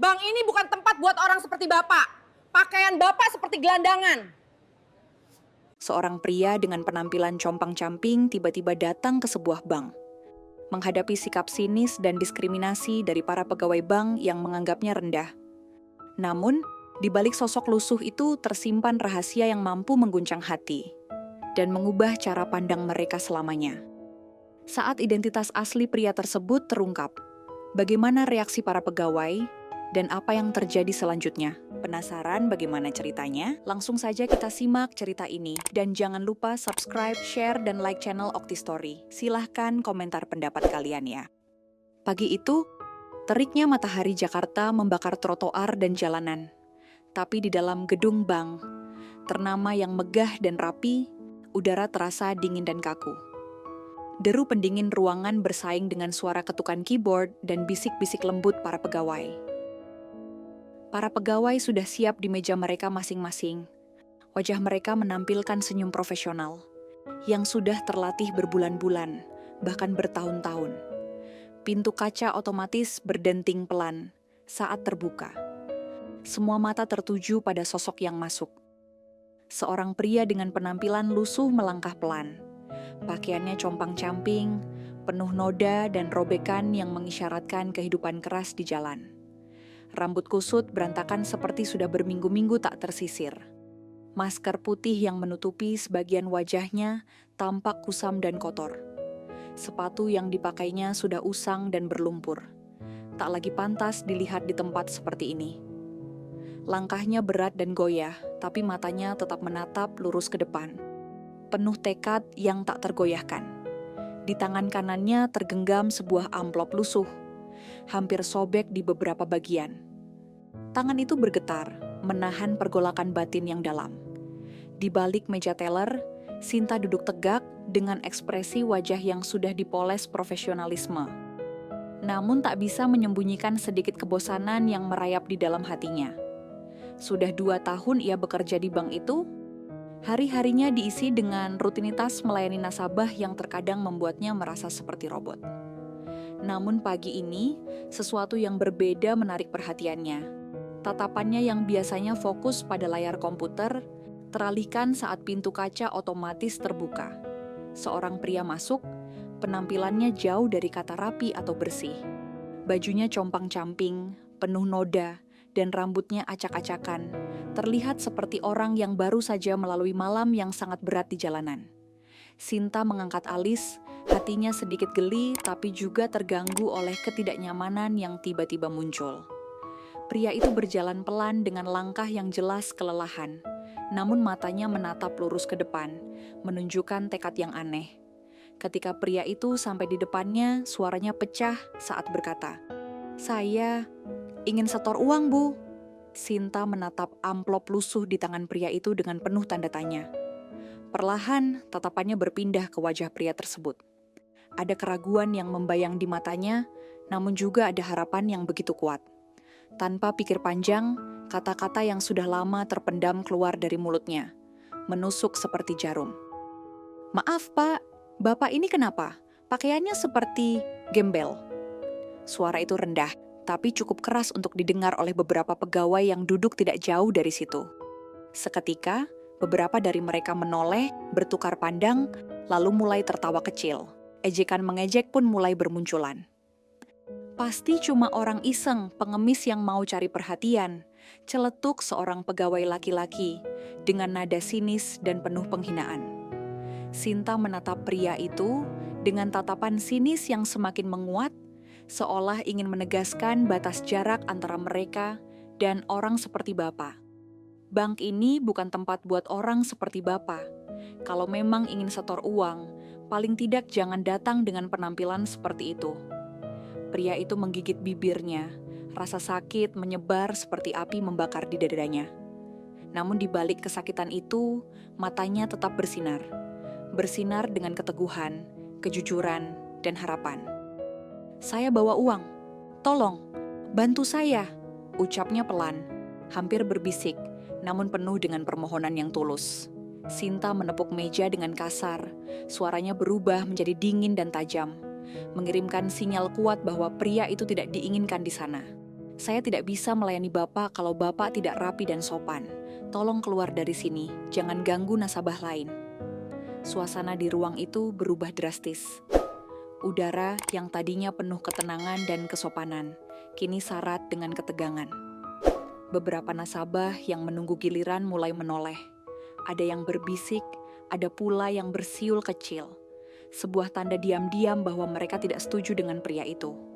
Bank ini bukan tempat buat orang seperti Bapak. Pakaian Bapak seperti gelandangan. Seorang pria dengan penampilan compang-camping tiba-tiba datang ke sebuah bank. Menghadapi sikap sinis dan diskriminasi dari para pegawai bank yang menganggapnya rendah. Namun, di balik sosok lusuh itu tersimpan rahasia yang mampu mengguncang hati dan mengubah cara pandang mereka selamanya. Saat identitas asli pria tersebut terungkap, bagaimana reaksi para pegawai dan apa yang terjadi selanjutnya? Penasaran bagaimana ceritanya? Langsung saja kita simak cerita ini. Dan jangan lupa subscribe, share, dan like channel Okti Story. Silahkan komentar pendapat kalian ya. Pagi itu, teriknya matahari Jakarta membakar trotoar dan jalanan. Tapi di dalam gedung bank, ternama yang megah dan rapi, udara terasa dingin dan kaku. Deru pendingin ruangan bersaing dengan suara ketukan keyboard dan bisik-bisik lembut para pegawai. Para pegawai sudah siap di meja mereka masing-masing. Wajah mereka menampilkan senyum profesional yang sudah terlatih berbulan-bulan, bahkan bertahun-tahun. Pintu kaca otomatis berdenting pelan saat terbuka. Semua mata tertuju pada sosok yang masuk. Seorang pria dengan penampilan lusuh melangkah pelan. Pakaiannya compang-camping, penuh noda dan robekan yang mengisyaratkan kehidupan keras di jalan. Rambut kusut berantakan seperti sudah berminggu-minggu tak tersisir. Masker putih yang menutupi sebagian wajahnya tampak kusam dan kotor. Sepatu yang dipakainya sudah usang dan berlumpur. Tak lagi pantas dilihat di tempat seperti ini. Langkahnya berat dan goyah, tapi matanya tetap menatap lurus ke depan. Penuh tekad yang tak tergoyahkan. Di tangan kanannya tergenggam sebuah amplop lusuh, hampir sobek di beberapa bagian. Tangan itu bergetar, menahan pergolakan batin yang dalam. Di balik meja teller, Sinta duduk tegak dengan ekspresi wajah yang sudah dipoles profesionalisme. Namun tak bisa menyembunyikan sedikit kebosanan yang merayap di dalam hatinya. Sudah 2 tahun ia bekerja di bank itu. Hari-harinya diisi dengan rutinitas melayani nasabah yang terkadang membuatnya merasa seperti robot. Namun pagi ini, sesuatu yang berbeda menarik perhatiannya. Tatapannya yang biasanya fokus pada layar komputer, teralihkan saat pintu kaca otomatis terbuka. Seorang pria masuk, penampilannya jauh dari kata rapi atau bersih. Bajunya compang-camping, penuh noda, dan rambutnya acak-acakan, terlihat seperti orang yang baru saja melalui malam yang sangat berat di jalanan. Sinta mengangkat alis, hatinya sedikit geli tapi juga terganggu oleh ketidaknyamanan yang tiba-tiba muncul. Pria itu berjalan pelan dengan langkah yang jelas kelelahan, namun matanya menatap lurus ke depan, menunjukkan tekad yang aneh. Ketika pria itu sampai di depannya, suaranya pecah saat berkata, "Saya ingin setor uang, Bu." Sinta menatap amplop lusuh di tangan pria itu dengan penuh tanda tanya. Perlahan, tatapannya berpindah ke wajah pria tersebut. Ada keraguan yang membayang di matanya, namun juga ada harapan yang begitu kuat. Tanpa pikir panjang, kata-kata yang sudah lama terpendam keluar dari mulutnya, menusuk seperti jarum. "Maaf, Pak, Bapak ini kenapa? Pakaiannya seperti gembel." Suara itu rendah, tapi cukup keras untuk didengar oleh beberapa pegawai yang duduk tidak jauh dari situ. Seketika, beberapa dari mereka menoleh, bertukar pandang, lalu mulai tertawa kecil. Ejekan mengejek pun mulai bermunculan. "Pasti cuma orang iseng, pengemis yang mau cari perhatian," celetuk seorang pegawai laki-laki dengan nada sinis dan penuh penghinaan. Sinta menatap pria itu dengan tatapan sinis yang semakin menguat, seolah ingin menegaskan batas jarak antara mereka dan orang seperti Bapak. Bank ini bukan tempat buat orang seperti Bapak. Kalau memang ingin setor uang, paling tidak jangan datang dengan penampilan seperti itu. Pria itu menggigit bibirnya, rasa sakit menyebar seperti api membakar di dadanya. Namun di balik kesakitan itu, matanya tetap bersinar. Bersinar dengan keteguhan, kejujuran, dan harapan. "Saya bawa uang. Tolong, bantu saya," ucapnya pelan, hampir berbisik, namun penuh dengan permohonan yang tulus. Sinta menepuk meja dengan kasar, suaranya berubah menjadi dingin dan tajam, mengirimkan sinyal kuat bahwa pria itu tidak diinginkan di sana. Saya tidak bisa melayani Bapak kalau Bapak tidak rapi dan sopan. Tolong keluar dari sini, jangan ganggu nasabah lain. Suasana di ruang itu berubah drastis. Udara yang tadinya penuh ketenangan dan kesopanan, kini syarat dengan ketegangan. Beberapa nasabah yang menunggu giliran mulai menoleh. Ada yang berbisik, ada pula yang bersiul kecil. Sebuah tanda diam-diam bahwa mereka tidak setuju dengan pria itu.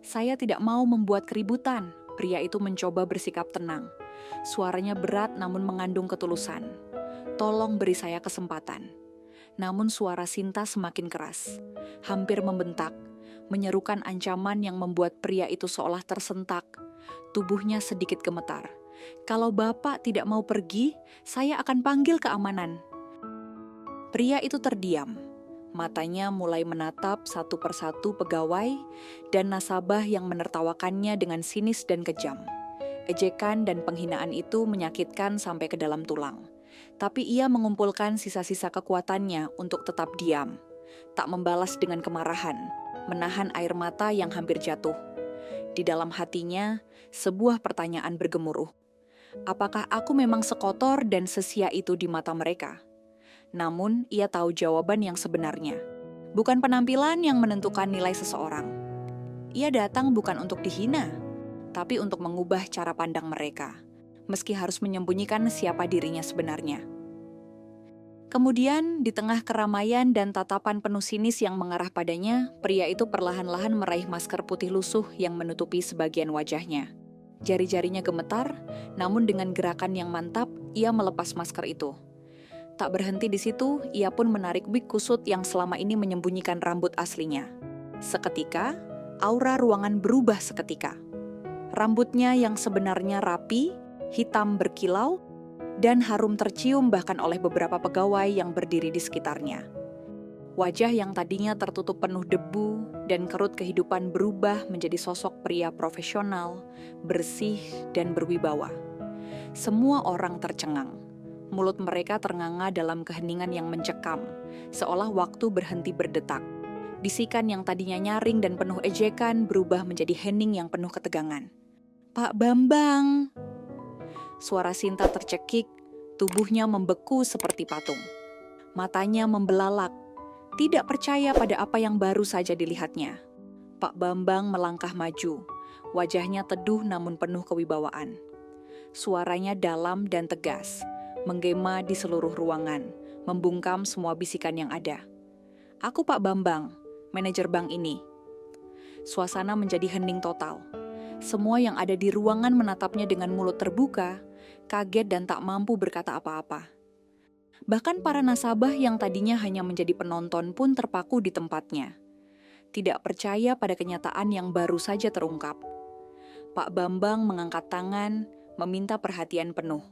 Saya tidak mau membuat keributan. Pria itu mencoba bersikap tenang. Suaranya berat namun mengandung ketulusan. Tolong beri saya kesempatan. Namun suara Sinta semakin keras. Hampir membentak. Menyerukan ancaman yang membuat pria itu seolah tersentak. Tubuhnya sedikit gemetar. Kalau Bapak tidak mau pergi, saya akan panggil keamanan. Pria itu terdiam. Matanya mulai menatap satu persatu pegawai dan nasabah yang menertawakannya dengan sinis dan kejam. Ejekan dan penghinaan itu menyakitkan sampai ke dalam tulang. Tapi ia mengumpulkan sisa-sisa kekuatannya untuk tetap diam. Tak membalas dengan kemarahan, menahan air mata yang hampir jatuh. Di dalam hatinya, sebuah pertanyaan bergemuruh. Apakah aku memang sekotor dan sesia itu di mata mereka? Namun, ia tahu jawaban yang sebenarnya. Bukan penampilan yang menentukan nilai seseorang. Ia datang bukan untuk dihina, tapi untuk mengubah cara pandang mereka, meski harus menyembunyikan siapa dirinya sebenarnya. Kemudian, di tengah keramaian dan tatapan penuh sinis yang mengarah padanya, pria itu perlahan-lahan meraih masker putih lusuh yang menutupi sebagian wajahnya. Jari-jarinya gemetar, namun dengan gerakan yang mantap, ia melepas masker itu. Tak berhenti di situ, ia pun menarik wig kusut yang selama ini menyembunyikan rambut aslinya. Seketika, aura ruangan berubah seketika. Rambutnya yang sebenarnya rapi, hitam berkilau, dan harum tercium bahkan oleh beberapa pegawai yang berdiri di sekitarnya. Wajah yang tadinya tertutup penuh debu dan kerut kehidupan berubah menjadi sosok pria profesional, bersih, dan berwibawa. Semua orang tercengang. Mulut mereka ternganga dalam keheningan yang mencekam, seolah waktu berhenti berdetak. Bisikan yang tadinya nyaring dan penuh ejekan berubah menjadi hening yang penuh ketegangan. "Pak Bambang!" Suara Sinta tercekik, tubuhnya membeku seperti patung. Matanya membelalak, tidak percaya pada apa yang baru saja dilihatnya. Pak Bambang melangkah maju, wajahnya teduh namun penuh kewibawaan. Suaranya dalam dan tegas, menggema di seluruh ruangan, membungkam semua bisikan yang ada. "Aku Pak Bambang, manajer bank ini." Suasana menjadi hening total. Semua yang ada di ruangan menatapnya dengan mulut terbuka, kaget dan tak mampu berkata apa-apa. Bahkan para nasabah yang tadinya hanya menjadi penonton pun terpaku di tempatnya. Tidak percaya pada kenyataan yang baru saja terungkap. Pak Bambang mengangkat tangan, meminta perhatian penuh.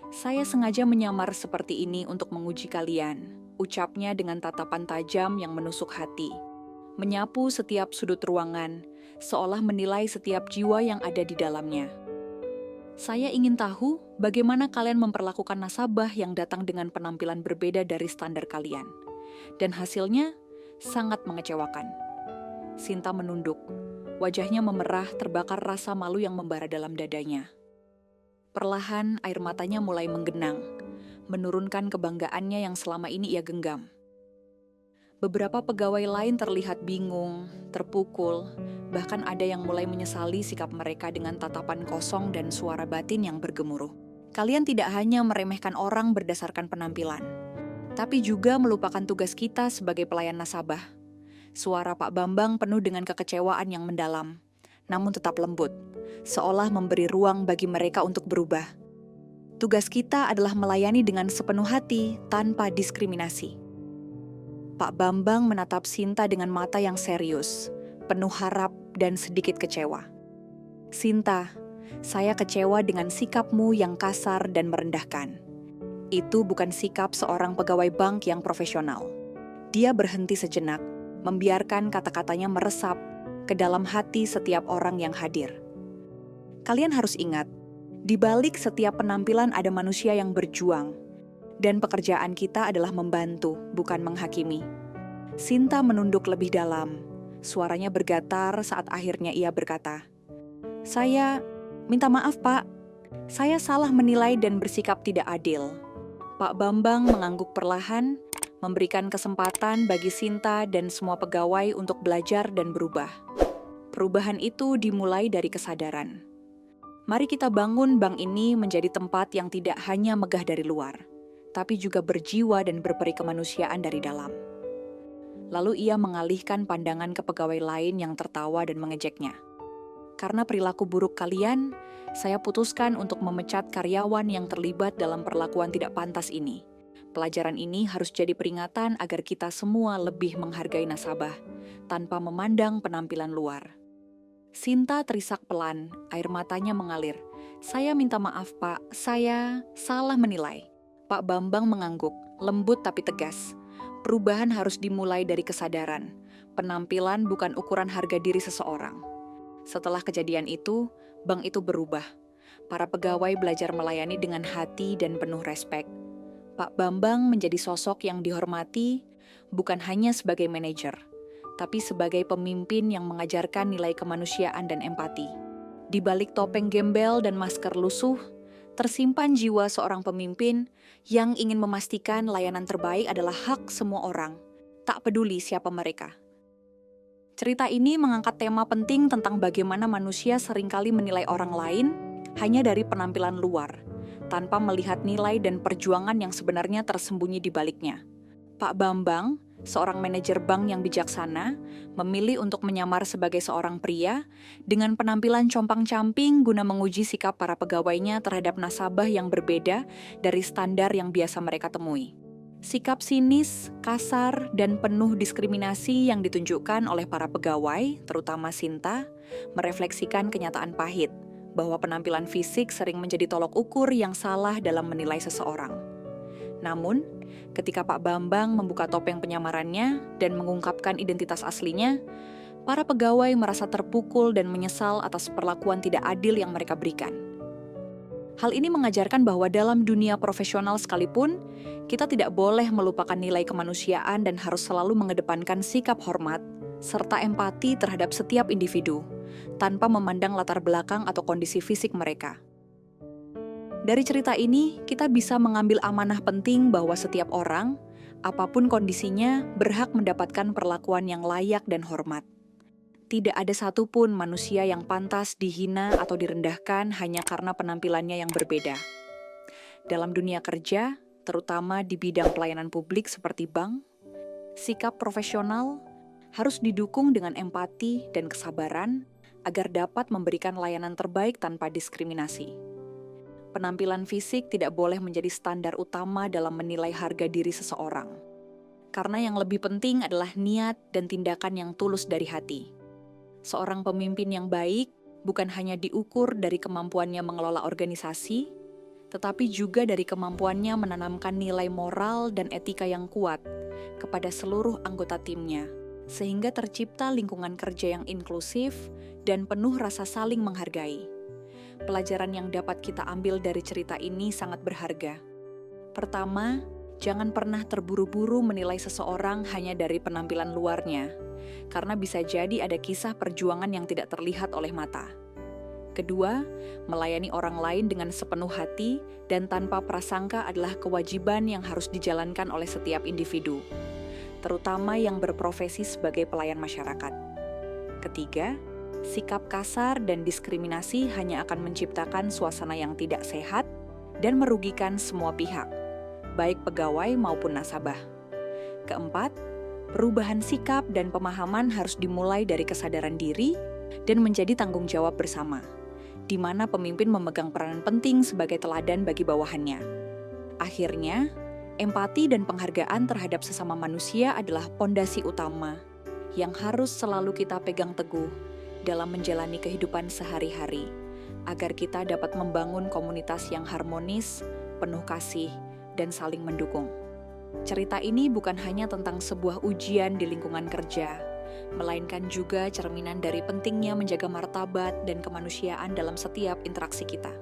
"Saya sengaja menyamar seperti ini untuk menguji kalian," ucapnya dengan tatapan tajam yang menusuk hati. Menyapu setiap sudut ruangan, seolah menilai setiap jiwa yang ada di dalamnya. "Saya ingin tahu bagaimana kalian memperlakukan nasabah yang datang dengan penampilan berbeda dari standar kalian. Dan hasilnya sangat mengecewakan." Sinta menunduk. Wajahnya memerah terbakar rasa malu yang membara dalam dadanya. Perlahan air matanya mulai menggenang, menurunkan kebanggaannya yang selama ini ia genggam. Beberapa pegawai lain terlihat bingung, terpukul, bahkan ada yang mulai menyesali sikap mereka dengan tatapan kosong dan suara batin yang bergemuruh. "Kalian tidak hanya meremehkan orang berdasarkan penampilan, tapi juga melupakan tugas kita sebagai pelayan nasabah." Suara Pak Bambang penuh dengan kekecewaan yang mendalam, namun tetap lembut, seolah memberi ruang bagi mereka untuk berubah. "Tugas kita adalah melayani dengan sepenuh hati tanpa diskriminasi." Pak Bambang menatap Sinta dengan mata yang serius, penuh harap dan sedikit kecewa. "Sinta, saya kecewa dengan sikapmu yang kasar dan merendahkan. Itu bukan sikap seorang pegawai bank yang profesional." Dia berhenti sejenak, membiarkan kata-katanya meresap ke dalam hati setiap orang yang hadir. "Kalian harus ingat, di balik setiap penampilan ada manusia yang berjuang, dan pekerjaan kita adalah membantu, bukan menghakimi." Sinta menunduk lebih dalam. Suaranya bergetar saat akhirnya ia berkata, Saya minta maaf, Pak. Saya salah menilai dan bersikap tidak adil. Pak Bambang mengangguk perlahan, memberikan kesempatan bagi Sinta dan semua pegawai untuk belajar dan berubah. Perubahan itu dimulai dari kesadaran. Mari kita bangun bank ini menjadi tempat yang tidak hanya megah dari luar, tapi juga berjiwa dan berperi kemanusiaan dari dalam. Lalu ia mengalihkan pandangan ke pegawai lain yang tertawa dan mengejeknya. Karena perilaku buruk kalian, saya putuskan untuk memecat karyawan yang terlibat dalam perlakuan tidak pantas ini. Pelajaran ini harus jadi peringatan agar kita semua lebih menghargai nasabah, tanpa memandang penampilan luar. Sinta terisak pelan, air matanya mengalir. Saya minta maaf, Pak, saya salah menilai. Pak Bambang mengangguk, lembut tapi tegas. Perubahan harus dimulai dari kesadaran. Penampilan bukan ukuran harga diri seseorang. Setelah kejadian itu, bank itu berubah. Para pegawai belajar melayani dengan hati dan penuh respek. Pak Bambang menjadi sosok yang dihormati, bukan hanya sebagai manajer, tapi sebagai pemimpin yang mengajarkan nilai kemanusiaan dan empati. Di balik topeng gembel dan masker lusuh, tersimpan jiwa seorang pemimpin yang ingin memastikan layanan terbaik adalah hak semua orang, tak peduli siapa mereka. Cerita ini mengangkat tema penting tentang bagaimana manusia seringkali menilai orang lain hanya dari penampilan luar, tanpa melihat nilai dan perjuangan yang sebenarnya tersembunyi di baliknya. Pak Bambang, seorang manajer bank yang bijaksana, memilih untuk menyamar sebagai seorang pria dengan penampilan compang-camping guna menguji sikap para pegawainya terhadap nasabah yang berbeda dari standar yang biasa mereka temui. Sikap sinis, kasar, dan penuh diskriminasi yang ditunjukkan oleh para pegawai, terutama Sinta, merefleksikan kenyataan pahit bahwa penampilan fisik sering menjadi tolok ukur yang salah dalam menilai seseorang. Namun, ketika Pak Bambang membuka topeng penyamarannya dan mengungkapkan identitas aslinya, para pegawai merasa terpukul dan menyesal atas perlakuan tidak adil yang mereka berikan. Hal ini mengajarkan bahwa dalam dunia profesional sekalipun, kita tidak boleh melupakan nilai kemanusiaan dan harus selalu mengedepankan sikap hormat serta empati terhadap setiap individu, tanpa memandang latar belakang atau kondisi fisik mereka. Dari cerita ini, kita bisa mengambil amanah penting bahwa setiap orang, apapun kondisinya, berhak mendapatkan perlakuan yang layak dan hormat. Tidak ada satupun manusia yang pantas dihina atau direndahkan hanya karena penampilannya yang berbeda. Dalam dunia kerja, terutama di bidang pelayanan publik seperti bank, sikap profesional harus didukung dengan empati dan kesabaran agar dapat memberikan layanan terbaik tanpa diskriminasi. Penampilan fisik tidak boleh menjadi standar utama dalam menilai harga diri seseorang, karena yang lebih penting adalah niat dan tindakan yang tulus dari hati. Seorang pemimpin yang baik bukan hanya diukur dari kemampuannya mengelola organisasi, tetapi juga dari kemampuannya menanamkan nilai moral dan etika yang kuat kepada seluruh anggota timnya, sehingga tercipta lingkungan kerja yang inklusif dan penuh rasa saling menghargai. Pelajaran yang dapat kita ambil dari cerita ini sangat berharga. Pertama, jangan pernah terburu-buru menilai seseorang hanya dari penampilan luarnya, karena bisa jadi ada kisah perjuangan yang tidak terlihat oleh mata. Kedua, melayani orang lain dengan sepenuh hati dan tanpa prasangka adalah kewajiban yang harus dijalankan oleh setiap individu, terutama yang berprofesi sebagai pelayan masyarakat. Ketiga, sikap kasar dan diskriminasi hanya akan menciptakan suasana yang tidak sehat dan merugikan semua pihak, baik pegawai maupun nasabah. Keempat, perubahan sikap dan pemahaman harus dimulai dari kesadaran diri dan menjadi tanggung jawab bersama, di mana pemimpin memegang peranan penting sebagai teladan bagi bawahannya. Akhirnya, empati dan penghargaan terhadap sesama manusia adalah pondasi utama yang harus selalu kita pegang teguh dalam menjalani kehidupan sehari-hari, agar kita dapat membangun komunitas yang harmonis, penuh kasih, dan saling mendukung. Cerita ini bukan hanya tentang sebuah ujian di lingkungan kerja, melainkan juga cerminan dari pentingnya menjaga martabat dan kemanusiaan dalam setiap interaksi kita.